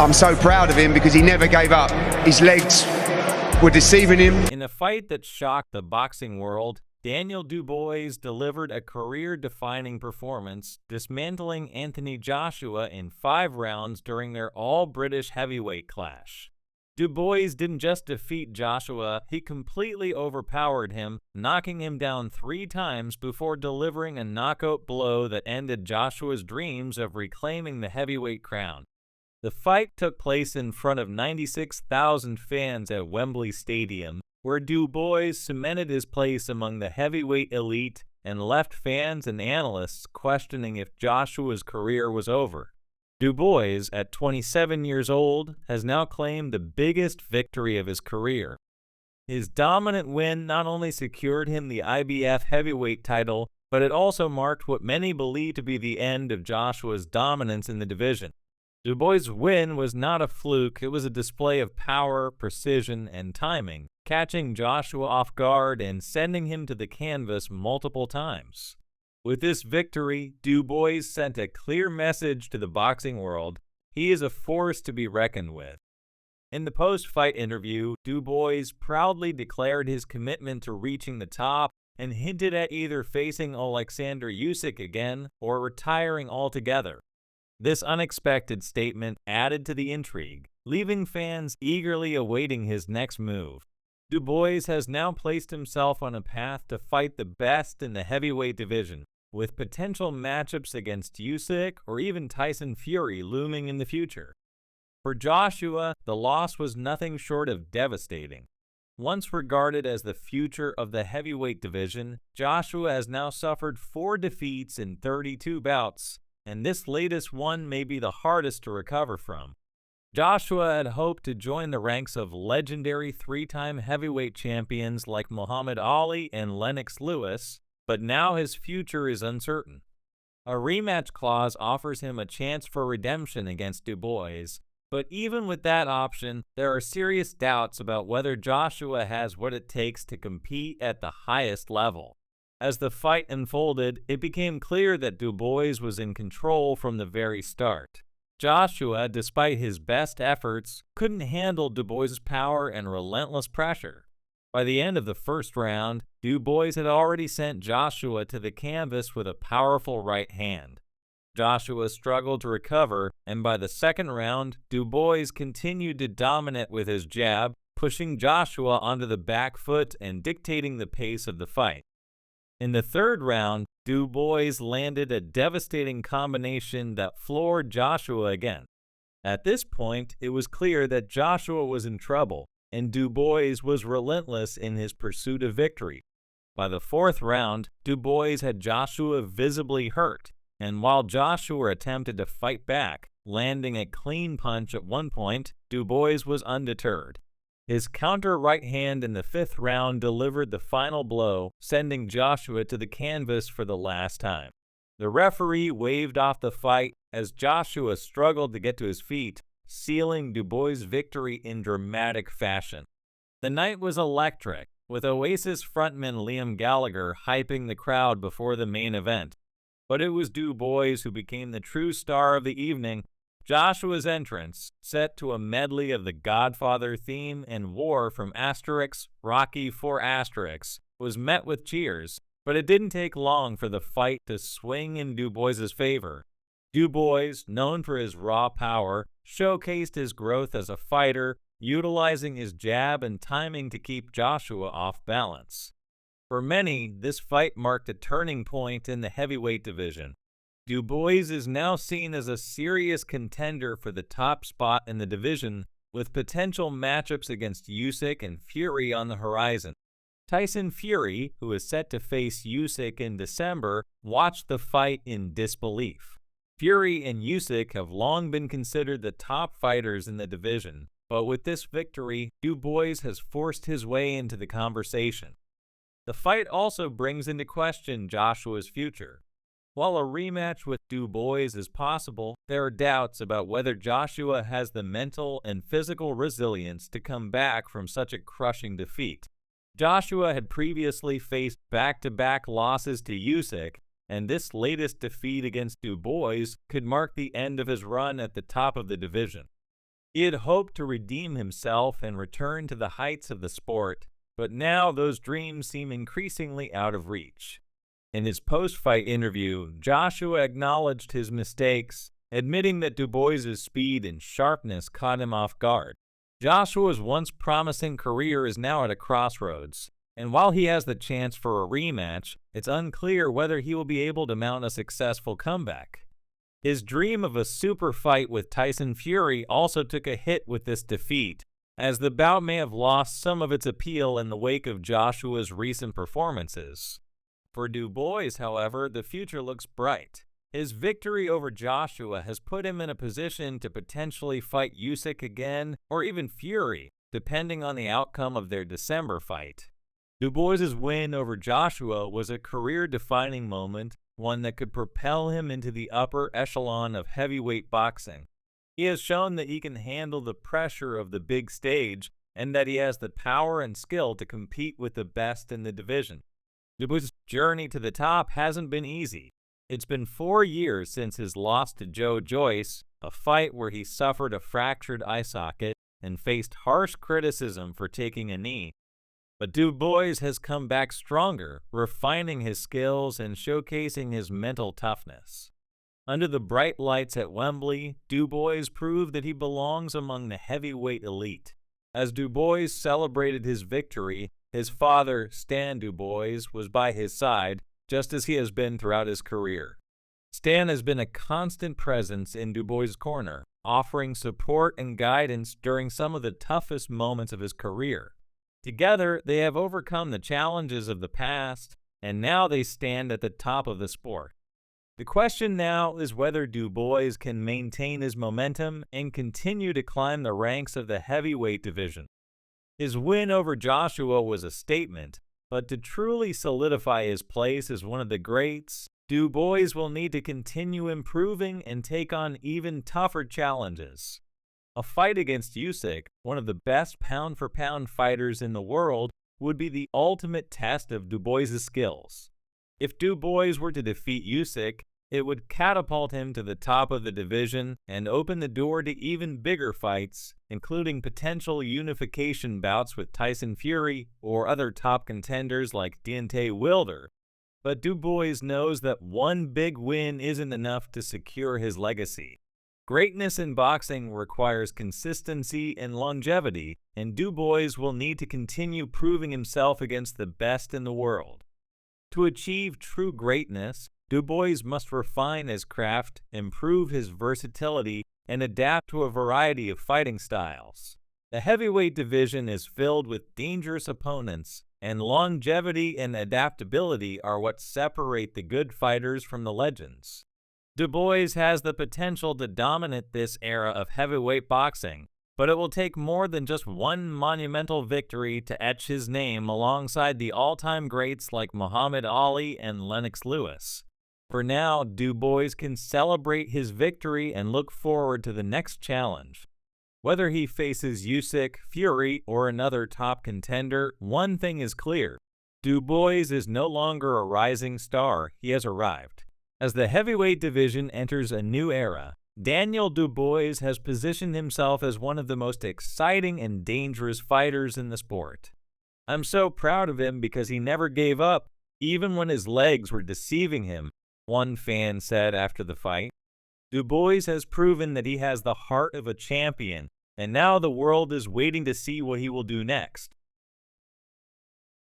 I'm so proud of him because he never gave up. His legs were deceiving him. In a fight that shocked the boxing world, Daniel Dubois delivered a career-defining performance, dismantling Anthony Joshua in 5 rounds during their all-British heavyweight clash. Dubois didn't just defeat Joshua, he completely overpowered him, knocking him down 3 times before delivering a knockout blow that ended Joshua's dreams of reclaiming the heavyweight crown. The fight took place in front of 96,000 fans at Wembley Stadium, where Dubois cemented his place among the heavyweight elite and left fans and analysts questioning if Joshua's career was over. Dubois, at 27 years old, has now claimed the biggest victory of his career. His dominant win not only secured him the IBF heavyweight title, but it also marked what many believe to be the end of Joshua's dominance in the division. Dubois' win was not a fluke, it was a display of power, precision, and timing, catching Joshua off guard and sending him to the canvas multiple times. With this victory, Dubois sent a clear message to the boxing world: he is a force to be reckoned with. In the post-fight interview, Dubois proudly declared his commitment to reaching the top and hinted at either facing Alexander Usyk again or retiring altogether. This unexpected statement added to the intrigue, leaving fans eagerly awaiting his next move. Dubois has now placed himself on a path to fight the best in the heavyweight division, with potential matchups against Usyk or even Tyson Fury looming in the future. For Joshua, the loss was nothing short of devastating. Once regarded as the future of the heavyweight division, Joshua has now suffered 4 defeats in 32 bouts, and this latest one may be the hardest to recover from. Joshua had hoped to join the ranks of legendary 3-time heavyweight champions like Muhammad Ali and Lennox Lewis, but now his future is uncertain. A rematch clause offers him a chance for redemption against Dubois, but even with that option, there are serious doubts about whether Joshua has what it takes to compete at the highest level. As the fight unfolded, it became clear that Dubois was in control from the very start. Joshua, despite his best efforts, couldn't handle Dubois' power and relentless pressure. By the end of the first round, Dubois had already sent Joshua to the canvas with a powerful right hand. Joshua struggled to recover, and by the second round, Dubois continued to dominate with his jab, pushing Joshua onto the back foot and dictating the pace of the fight. In the third round, Dubois landed a devastating combination that floored Joshua again. At this point, it was clear that Joshua was in trouble, and Dubois was relentless in his pursuit of victory. By the fourth round, Dubois had Joshua visibly hurt, and while Joshua attempted to fight back, landing a clean punch at one point, Dubois was undeterred. His counter right hand in the fifth round delivered the final blow, sending Joshua to the canvas for the last time. The referee waved off the fight as Joshua struggled to get to his feet, sealing Dubois' victory in dramatic fashion. The night was electric, with Oasis frontman Liam Gallagher hyping the crowd before the main event. But it was Dubois who became the true star of the evening. Joshua's entrance, set to a medley of the Godfather theme and War from Asterix, Rocky IV*, was met with cheers, but it didn't take long for the fight to swing in Dubois' favor. Dubois, known for his raw power, showcased his growth as a fighter, utilizing his jab and timing to keep Joshua off balance. For many, this fight marked a turning point in the heavyweight division. Dubois is now seen as a serious contender for the top spot in the division, with potential matchups against Usyk and Fury on the horizon. Tyson Fury, who is set to face Usyk in December, watched the fight in disbelief. Fury and Usyk have long been considered the top fighters in the division, but with this victory, Dubois has forced his way into the conversation. The fight also brings into question Joshua's future. While a rematch with Dubois is possible, there are doubts about whether Joshua has the mental and physical resilience to come back from such a crushing defeat. Joshua had previously faced back-to-back losses to Usyk, and this latest defeat against Dubois could mark the end of his run at the top of the division. He had hoped to redeem himself and return to the heights of the sport, but now those dreams seem increasingly out of reach. In his post-fight interview, Joshua acknowledged his mistakes, admitting that Dubois' speed and sharpness caught him off guard. Joshua's once promising career is now at a crossroads, and while he has the chance for a rematch, it's unclear whether he will be able to mount a successful comeback. His dream of a super fight with Tyson Fury also took a hit with this defeat, as the bout may have lost some of its appeal in the wake of Joshua's recent performances. For Dubois, however, the future looks bright. His victory over Joshua has put him in a position to potentially fight Usyk again, or even Fury, depending on the outcome of their December fight. Dubois' win over Joshua was a career-defining moment, one that could propel him into the upper echelon of heavyweight boxing. He has shown that he can handle the pressure of the big stage and that he has the power and skill to compete with the best in the division. Dubois' journey to the top hasn't been easy. It's been 4 years since his loss to Joe Joyce, a fight where he suffered a fractured eye socket and faced harsh criticism for taking a knee. But Dubois has come back stronger, refining his skills and showcasing his mental toughness. Under the bright lights at Wembley, Dubois proved that he belongs among the heavyweight elite. As Dubois celebrated his victory, his father, Stan Dubois, was by his side, just as he has been throughout his career. Stan has been a constant presence in Dubois' corner, offering support and guidance during some of the toughest moments of his career. Together, they have overcome the challenges of the past, and now they stand at the top of the sport. The question now is whether Dubois can maintain his momentum and continue to climb the ranks of the heavyweight division. His win over Joshua was a statement, but to truly solidify his place as one of the greats, Dubois will need to continue improving and take on even tougher challenges. A fight against Usyk, one of the best pound-for-pound fighters in the world, would be the ultimate test of Dubois' skills. If Dubois were to defeat Usyk, it would catapult him to the top of the division and open the door to even bigger fights, including potential unification bouts with Tyson Fury or other top contenders like Deontay Wilder. But Dubois knows that one big win isn't enough to secure his legacy. Greatness in boxing requires consistency and longevity, and Dubois will need to continue proving himself against the best in the world. To achieve true greatness, Dubois must refine his craft, improve his versatility, and adapt to a variety of fighting styles. The heavyweight division is filled with dangerous opponents, and longevity and adaptability are what separate the good fighters from the legends. Dubois has the potential to dominate this era of heavyweight boxing, but it will take more than just one monumental victory to etch his name alongside the all-time greats like Muhammad Ali and Lennox Lewis. For now, Dubois can celebrate his victory and look forward to the next challenge. Whether he faces Usyk, Fury, or another top contender, one thing is clear. Dubois is no longer a rising star, he has arrived. As the heavyweight division enters a new era, Daniel Dubois has positioned himself as one of the most exciting and dangerous fighters in the sport. I'm so proud of him because he never gave up, even when his legs were deceiving him, one fan said after the fight. Dubois has proven that he has the heart of a champion, and now the world is waiting to see what he will do next.